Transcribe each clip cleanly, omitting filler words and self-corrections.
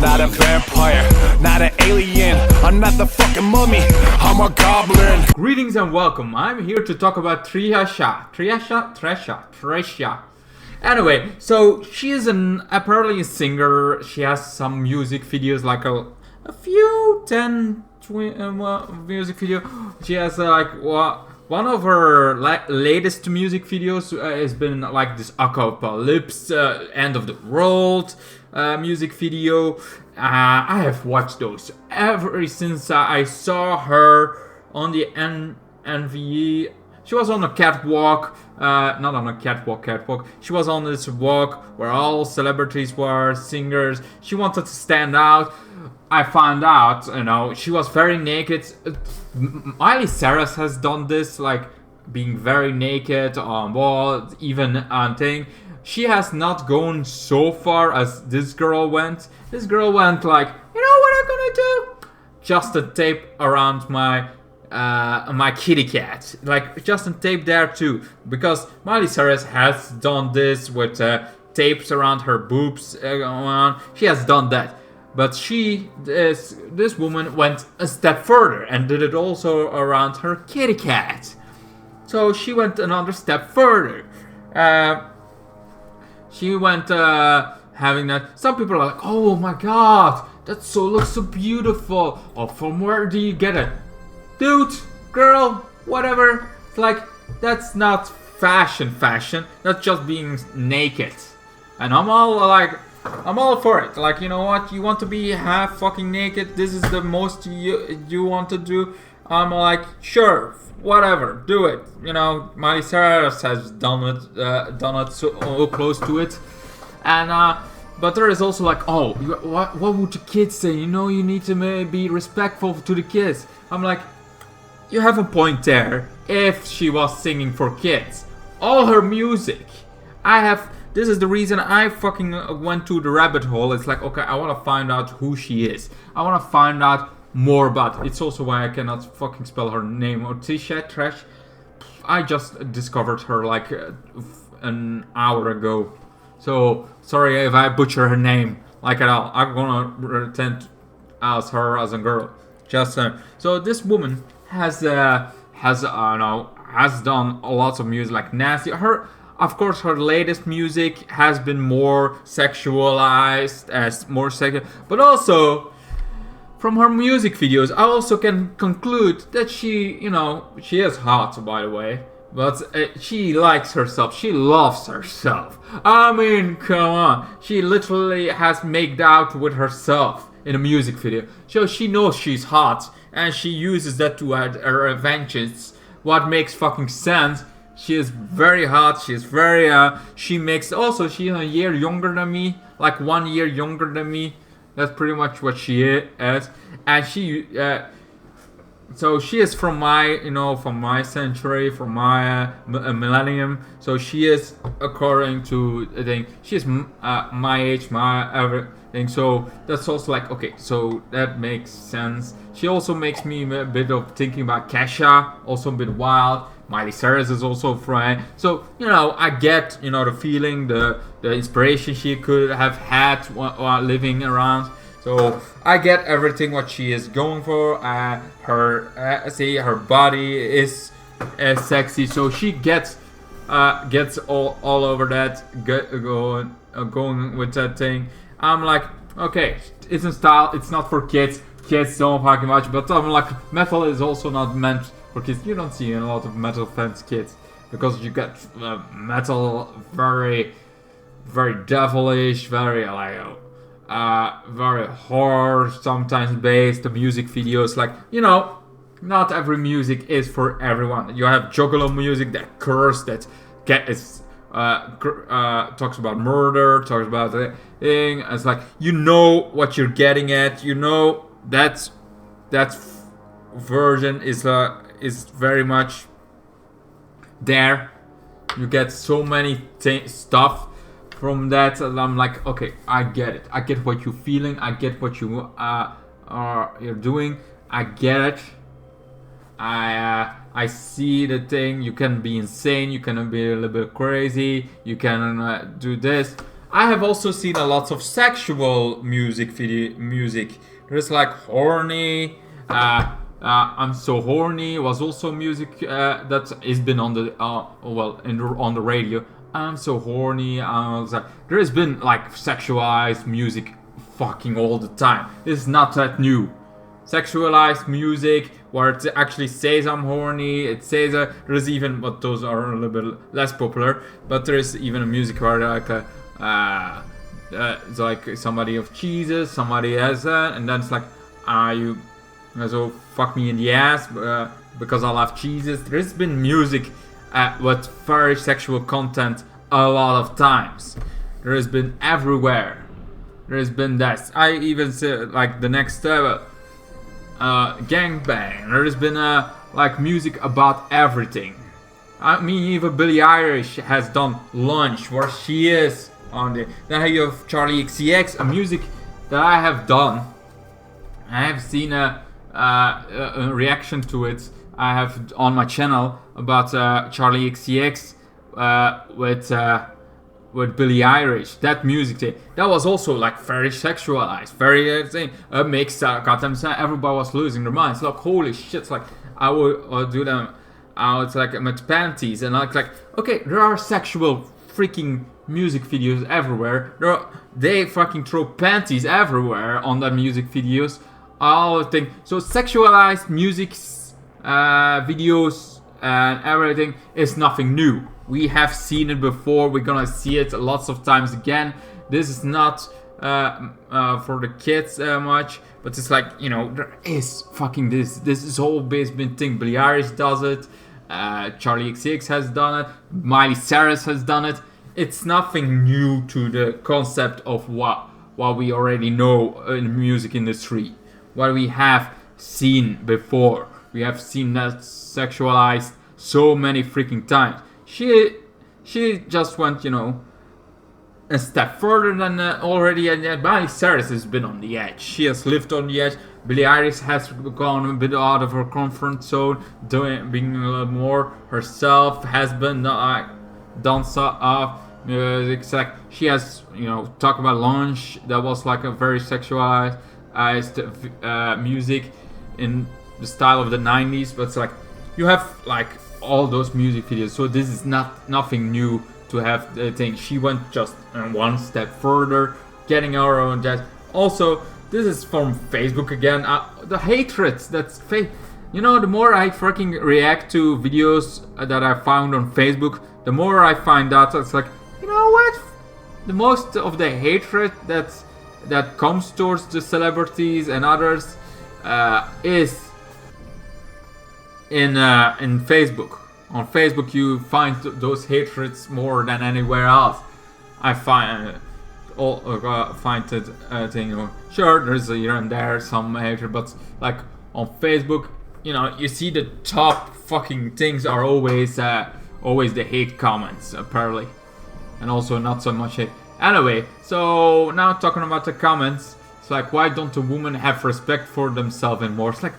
not a vampire, not an alien, I'm not the fucking mummy, I'm a goblin. Greetings and welcome. I'm here to talk about Trisha. Anyway, so she is apparently a singer. She has some music videos, like a few 10, 20 music video. She has one of her latest music videos has been like this apocalypse, end of the world music video. I have watched those ever since I saw her on the NVE. She was on a catwalk, not on a catwalk. She was on this walk where all celebrities were, singers. She wanted to stand out. I found out, she was very naked. Miley Cyrus has done this, like being very naked on wall, even on thing. She has not gone so far as this girl went. This girl went like, you know what I'm gonna do? Just a tape around my kitty cat, like just a tape there too, because Miley Cyrus has done this with tapes around her boobs. She has done that, but this woman went a step further and did it also around her kitty cat. So she went another step further. She went having that. Some people are like, "Oh my God, that looks so beautiful." Oh, from where do you get it? Dude, girl, whatever. It's like, that's not fashion. That's just being naked. And I'm all for it. Like, you know what? You want to be half fucking naked? This is the most you want to do? I'm like, sure, whatever, do it. Miley Cyrus has done it so close to it. And but there is also like, oh, what would the kids say? You need to be respectful to the kids. I'm like, you have a point there. If she was singing for kids, all her music, this is the reason I fucking went to the rabbit hole. It's like, okay, I want to find out who she is. I want to find out more about it. It's also why I cannot fucking spell her name. Or Trash. I just discovered her like an hour ago. So sorry if I butcher her name like at all. I'm gonna pretend as her as a girl. Just so this woman has done a lot of music, like nasty. Of course, her latest music has been more sexualized, as more sexual. But also, from her music videos, I also can conclude that she is hot, by the way. But she likes herself. She loves herself. I mean, come on. She literally has made out with herself in a music video. So she knows she's hot, and she uses that to her advantage. What makes fucking sense. She is very hot. She is very. She's a year younger than me, like 1 year younger than me. That's pretty much what she is, and she. So she is from my century, from my millennium. So she is, according to the thing, she is my age, my everything. So that's also like, okay, so that makes sense. She also makes me a bit of thinking about Kesha, also a bit wild. Miley Cyrus is also friend. So, I get, the feeling, the inspiration she could have had while living around. So I get everything what she is going for. Her body is sexy, so she gets all over that, going with that thing. I'm like, okay, it's in style. It's not for kids. Kids don't fucking watch, but I'm like, metal is also not meant for kids. You don't see a lot of metal fans kids, because you get metal very, very devilish, very very horror, sometimes based. The music videos, like, not every music is for everyone. You have juggalo music that curse, that talks about murder, talks about the thing. It's like, what you're getting at. That version is very much there. You get so many stuff from that, and I'm like, okay, I get it. I get what you're feeling. I get what you're doing. I get it. I see the thing. You can be insane. You can be a little bit crazy. You can do this. I have also seen a lot of sexual music. There's like horny. I'm so horny was also music that has been on the on the radio. I'm so horny. There has been like sexualized music fucking all the time. This is not that new. Sexualized music where it actually says I'm horny. It says there's even, but those are a little bit less popular. But there's even a music where it's like somebody of Jesus, somebody has that, and then it's like, you so fuck me in the ass because I love Jesus. There's been music with very sexual content a lot of times. There has been everywhere. There has been that. I even say like the next gangbang. There has been like music about everything. I mean, even Billie Eilish has done Lunch, where she is on the. Then you have Charlie XCX, a music that I have done. I have seen a reaction to it. I have on my channel about Charlie XCX with Billie Eilish. That music that was also like very sexualized, very thing. Makes goddamn sense. Everybody was losing their minds. Like holy shit! Like I would do them. It's like with panties and like okay, there are sexual freaking music videos everywhere. They fucking throw panties everywhere on the music videos. All the thing. So sexualized music videos and everything is nothing new. We have seen it before. We're gonna see it lots of times again. This is not for the kids much, but it's like, you know, there is fucking this. This is always been thing. Billie Eilish does it. Charlie XCX has done it. Miley Cyrus has done it. It's nothing new to the concept of what we already know in the music industry. What we have seen before. We have seen that sexualized so many freaking times. She just went, you know, a step further than already. And Miley Cyrus has been on the edge. She has lived on the edge. Billie Eilish has gone a bit out of her comfort zone, being a little more herself. Has been done music. Like she has, you know, talk about Lunch. That was like a very sexualized music in the style of the 90s. But it's like you have like all those music videos. So this is nothing new to have the thing. She went just one step further, getting her own jazz. Also, this is from Facebook again. The hatred that's fake. You know, the more I freaking react to videos that I found on Facebook, the more I find out it's like, you know what? The most of the hatred that comes towards the celebrities and others is in Facebook. On Facebook, you find those hatreds more than anywhere else. I find it thing. Sure, there's here and there some hatred, but like on Facebook, you know, you see the top fucking things are always the hate comments apparently, and also not so much hate. Anyway, so now talking about the comments, it's like, why don't the women have respect for themselves anymore? It's like,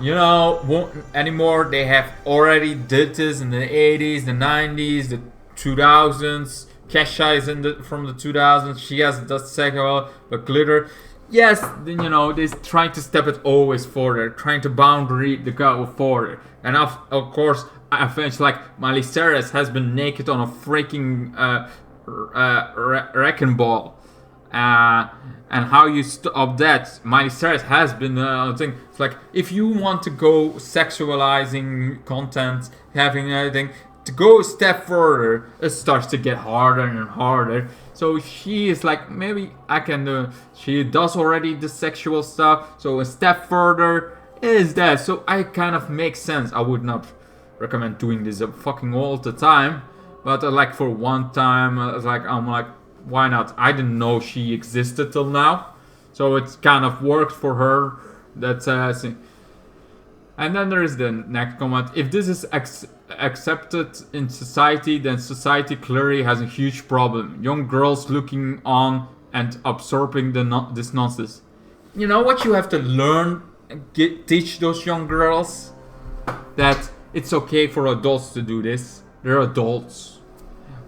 you know, won't anymore. They have already did this in the 80s, the 90s, the 2000s. Kesha is from the 2000s. She has the sexual, but glitter. Yes, then, you know, they're trying to step it always further, trying to boundary the go further. And of course, I feel like Miley Cyrus has been naked on a freaking wrecking ball. And how you stop that? Miley Cyrus has been thing. It's like, if you want to go sexualizing content, having anything, to go a step further, it starts to get harder and harder. So she is like, maybe I can do. She does already the sexual stuff. So a step further is that. So I kind of makes sense. I would not recommend doing this fucking all the time, but like for one time, I'm like, why not? I didn't know she existed till now, so it's kind of worked for her. That's and then there is the next comment. If this is accepted in society, then society clearly has a huge problem. Young girls looking on and absorbing this nonsense. You know what you have to learn, teach those young girls? That it's okay for adults to do this. They're adults.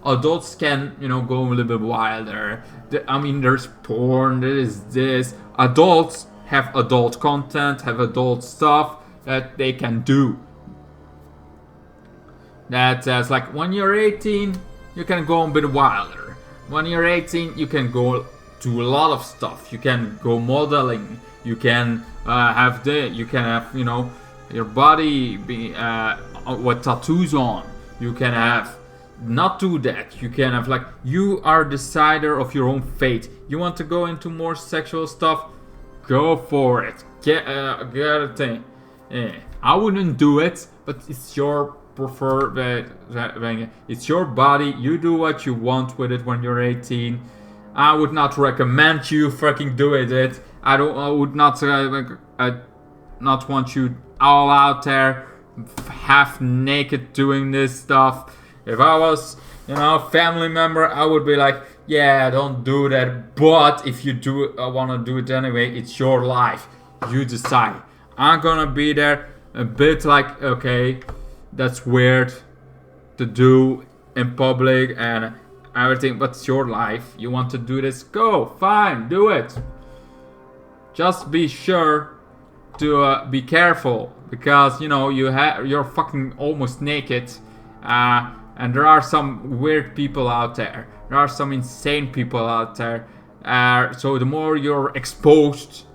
adults can, go a little bit wilder. I mean, there's porn, there is this. Adults have adult content, have adult stuff that they can do. That's like when you're 18, you can go a bit wilder. When you're 18, you can go do a lot of stuff. You can go modeling. You can you can have, your body be with tattoos on. You can have not do that. You can have like, you are decider of your own fate. You want to go into more sexual stuff? Go for it. Get a thing. Yeah. I wouldn't do it, but it's your it's your body. You do what you want with it when you're 18. I would not recommend you fucking doing it. I would not not want you all out there half naked doing this stuff. If I was, a family member, I would be like, yeah, don't do that. But if you do want to do it anyway, it's your life. You decide. I'm gonna be there a bit like, okay, that's weird to do in public and everything, but it's your life. You want to do this? Go, fine, do it. Just be sure to be careful, because you're fucking almost naked, and there are some weird people out there. There are some insane people out there. So the more you're exposed,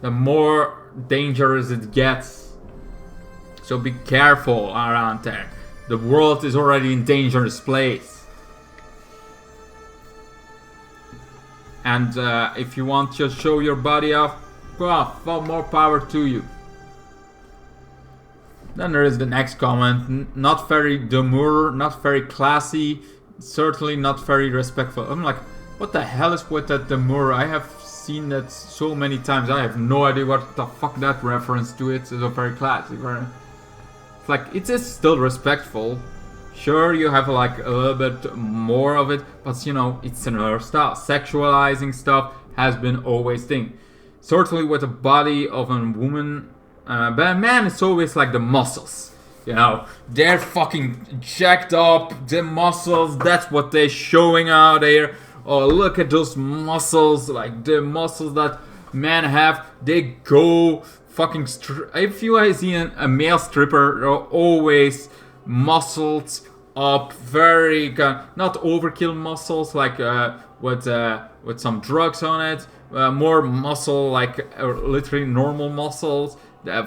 the more dangerous it gets. So be careful around there. The world is already in dangerous place. And if you want to show your body off, well, more power to you. Then there is the next comment. Not very demure, not very classy, certainly not very respectful. I'm like, what the hell is with that demure? I have seen that so many times. I have no idea what the fuck that reference to it is. Very classy. It's like, it is still respectful. Sure, you have like a little bit more of it, but it's another style. Sexualizing stuff has been always thing. Certainly with the body of a woman, but a man, it's always like the muscles. They're fucking jacked up, the muscles, that's what they're showing out there. Oh, look at those muscles, like the muscles that men have. They go fucking if you see a male stripper, they're always muscled up, very not overkill muscles like with some drugs on it, more muscle like literally normal muscles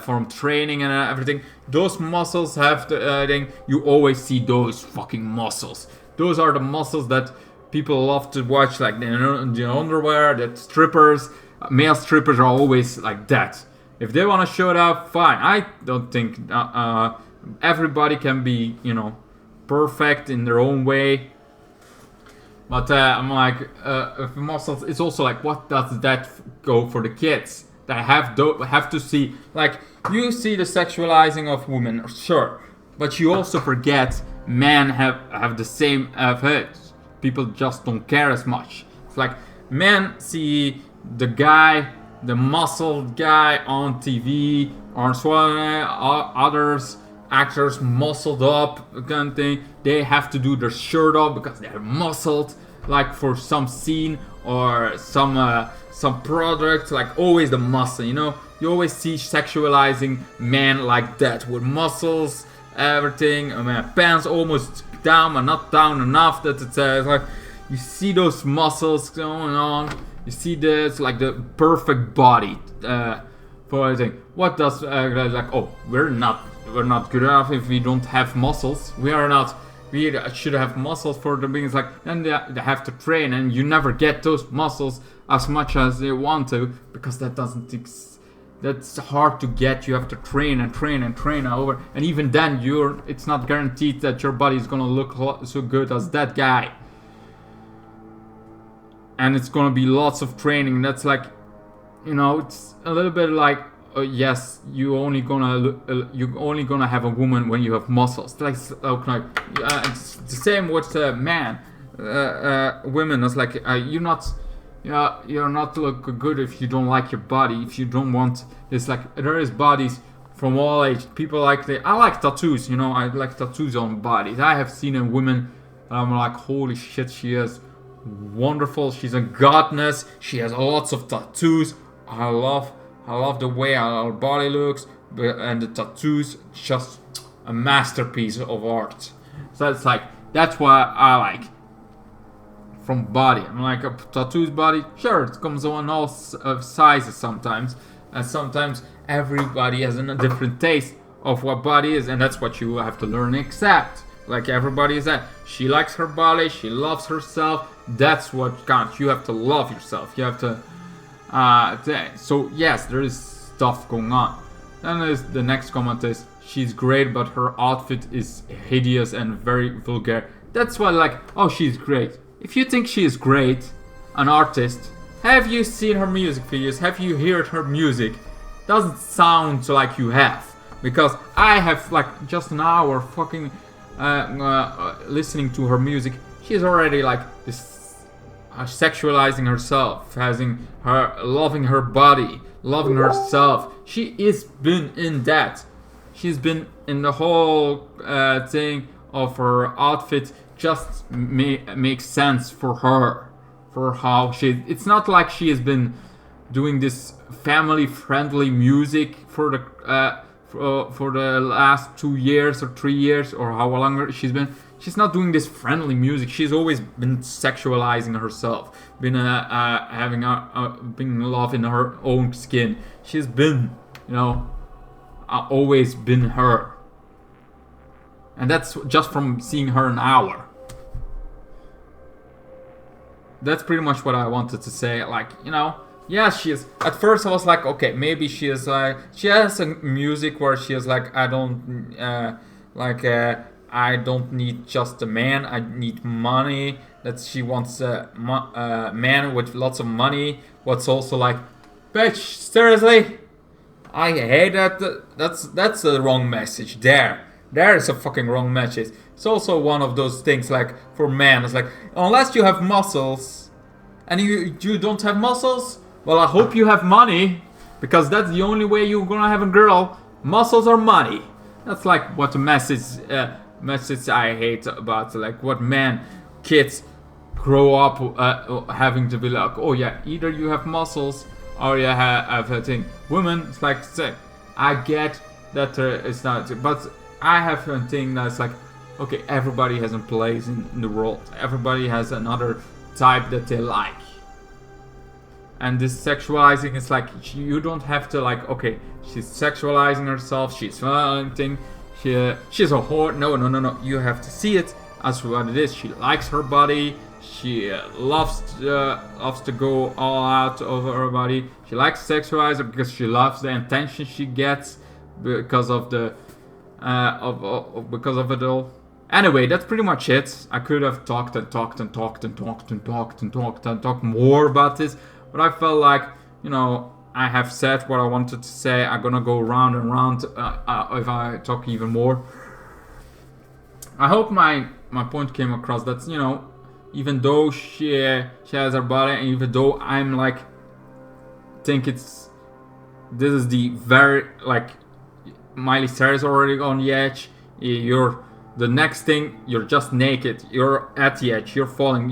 from training and everything. Those muscles have the thing. You always see those fucking muscles. Those are the muscles that people love to watch, like the underwear. That strippers, male strippers are always like that. If they want to show it off, fine. I don't think everybody can be, perfect in their own way. But I'm like, muscles. It's also like, what does that go for the kids? They have to see, like, you see the sexualizing of women, sure, but you also forget men have the same effects. People just don't care as much. It's like men see the muscled guy on TV, or others actors muscled up kind of thing. They have to do their shirt off because they're muscled, like for some scene or some product, like always the muscle, you always see sexualizing men like that with muscles, everything. Pants almost down, but not down enough that it's like you see those muscles going on. You see this like the perfect body for everything. What does like? Oh, we're not good enough if we don't have muscles. We should have muscles for the beings. Like, then they have to train, and you never get those muscles as much as they want to, because that doesn't that's hard to get. You have to train and train and train over, and even then it's not guaranteed that your body is gonna look so good as that guy. And it's gonna be lots of training. That's like, it's a little bit like, yes, you only gonna have a woman when you have muscles. Like, it's the same with man. Women, it's like you're not look good if you don't like your body. If you don't want, it's like there is bodies from all age. People I like tattoos. I like tattoos on bodies. I have seen a woman And I'm like, holy shit, she is wonderful. She's a goddess. She has lots of tattoos. I love the way her body looks, and the tattoos, just a masterpiece of art. So it's like, that's what I like from body. I'm like, a tattoo's body, sure, it comes on all sizes sometimes, and sometimes everybody has a different taste of what body is, and that's what you have to learn and accept. Like, everybody is that. She likes her body, she loves herself. That's what counts. You have to love yourself. You have to. So yes, there is stuff going on. Then there's the next comment is, she's great, but her outfit is hideous and very vulgar. That's why, like, oh, she's great. If you think she is great, an artist, have you seen her music videos? Have you heard her music? Doesn't sound like you have, because I have like just an hour fucking listening to her music. She's already like this, sexualizing herself, having her, loving her body, loving herself. She is been in that. She's been in the whole thing of her outfit. Just makes sense for her, for how she. It's not like she has been doing this family-friendly music for the last 2 years or 3 years or how long she's been. She's not doing this friendly music. She's always been sexualizing herself, been being in love in her own skin. She's been, always been her. And that's just from seeing her an hour. That's pretty much what I wanted to say. Like, yeah, she is. At first I was like, okay, maybe she is like, she has a music where she is like, I don't need just a man, I need money. That she wants a man with lots of money. What's also like, bitch, seriously? I hate that. That's the wrong message there. There is a fucking wrong message. It's also one of those things like for men. It's like, unless you have muscles and you don't have muscles, well, I hope you have money, because that's the only way you're gonna have a girl. Muscles or money. That's like what the message I hate about, like what kids grow up having to be like, oh yeah, either you have muscles or you have a thing. Women, it's like, say, I get that it's not, but I have a thing that's like, okay, everybody has a place in the world. Everybody has another type that they like. And this sexualizing is like, you don't have to like, okay, she's sexualizing herself, she's thing, she's a whore. No. You have to see it as what it is. She likes her body. She loves to go all out over her body. She likes to sexualize it because she loves the attention she gets because of the because of it all. Anyway, that's pretty much it. I could have talked more about this, but I felt like, I have said what I wanted to say. I'm gonna go round and round if I talk even more. I hope my point came across. That's, even though she has her body, and even though I'm like, this is the very, like, Miley Cyrus already on the edge. The next thing, you're just naked. You're at the edge. You're falling.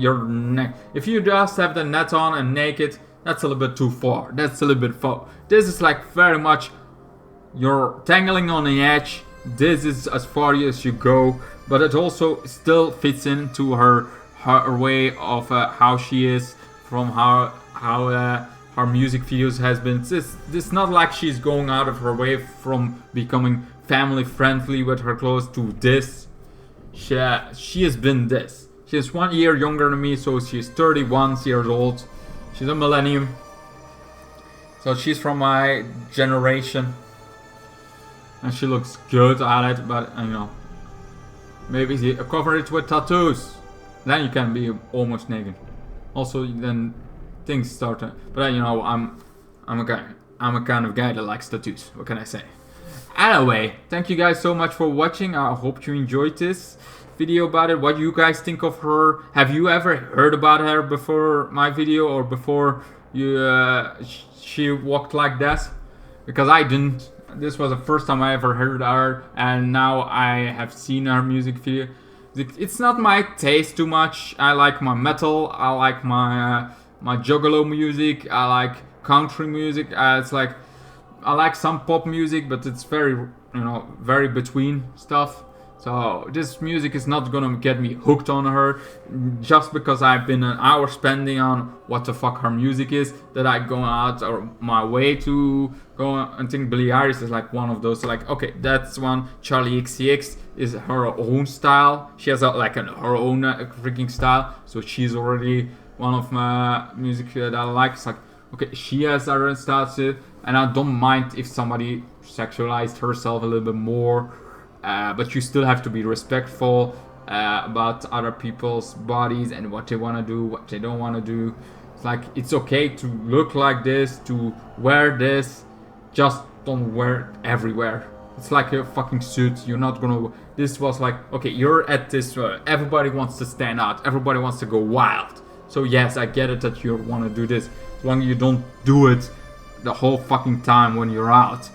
If you just have the net on and naked, that's a little bit too far. That's a little bit far. This is like very much, you're tangling on the edge. This is as far as you go, but it also still fits into her way of how she is, from how her music videos has been. This not like she's going out of her way from becoming family friendly with her clothes to this. She has been this. She is 1 year younger than me, so she's 31 years old. She's a millennium, so she's from my generation, and she looks good at it. But maybe cover it with tattoos. Then you can be almost naked. Also, then things start to. But I'm a kind of guy that likes tattoos. What can I say? Anyway, thank you guys so much for watching. I hope you enjoyed this video about it. What do you guys think of her? Have you ever heard about her before my video, or before she walked like that? Because I didn't. This was the first time I ever heard her, and now I have seen her music video. It's not my taste too much. I like my metal. I like my my juggalo music. I like country music. It's like I like some pop music, but it's very, very between stuff. So this music is not gonna get me hooked on her just because I've been an hour spending on what the fuck her music is, that I go out or my way to go. I think Billie Eilish is like one of those, like, okay, that's one. Charlie XCX is her own style. She has her own freaking style. So she's already one of my music that I like. It's like, okay, she has her own style too, and I don't mind if somebody sexualized herself a little bit more. But you still have to be respectful about other people's bodies and what they want to do, what they don't want to do. It's like, it's okay to look like this, to wear this, just don't wear it everywhere. It's like a fucking suit. You're not gonna. This was like, okay, you're at this. Everybody wants to stand out. Everybody wants to go wild. So yes, I get it that you want to do this. As long as you don't do it the whole fucking time when you're out.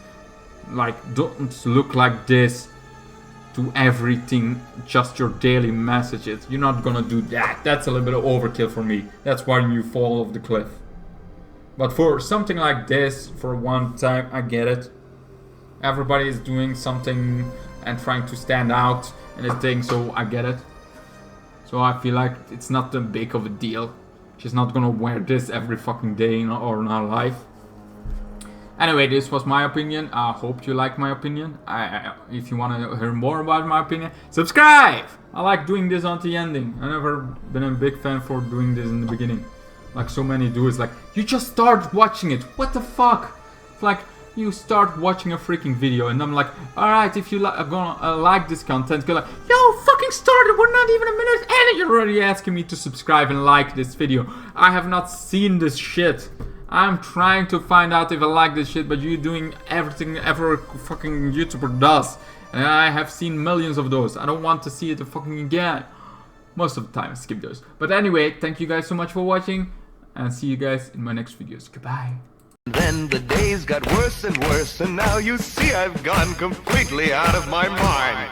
Like, don't look like this to everything, just your daily messages. You're not gonna do that. That's a little bit of overkill for me. That's why you fall off the cliff. But for something like this, for one time, I get it. Everybody is doing something and trying to stand out and everything, so I get it. So I feel like it's not that big of a deal. She's not gonna wear this every fucking day in her life. Anyway, this was my opinion. I hope you like my opinion. If you want to hear more about my opinion, subscribe! I like doing this on the ending. I've never been a big fan for doing this in the beginning. Like so many do. It's like, you just start watching it. What the fuck? It's like, you start watching a freaking video and I'm like, alright, if you gonna like this content, go like, yo, fucking started, we're not even a minute and you're already asking me to subscribe and like this video. I have not seen this shit. I'm trying to find out if I like this shit, but you're doing everything every fucking YouTuber does. And I have seen millions of those. I don't want to see it fucking again. Most of the time I skip those. But anyway, thank you guys so much for watching. And see you guys in my next videos. Goodbye. Then the days got worse and worse, and now you see I've gone completely out of my mind.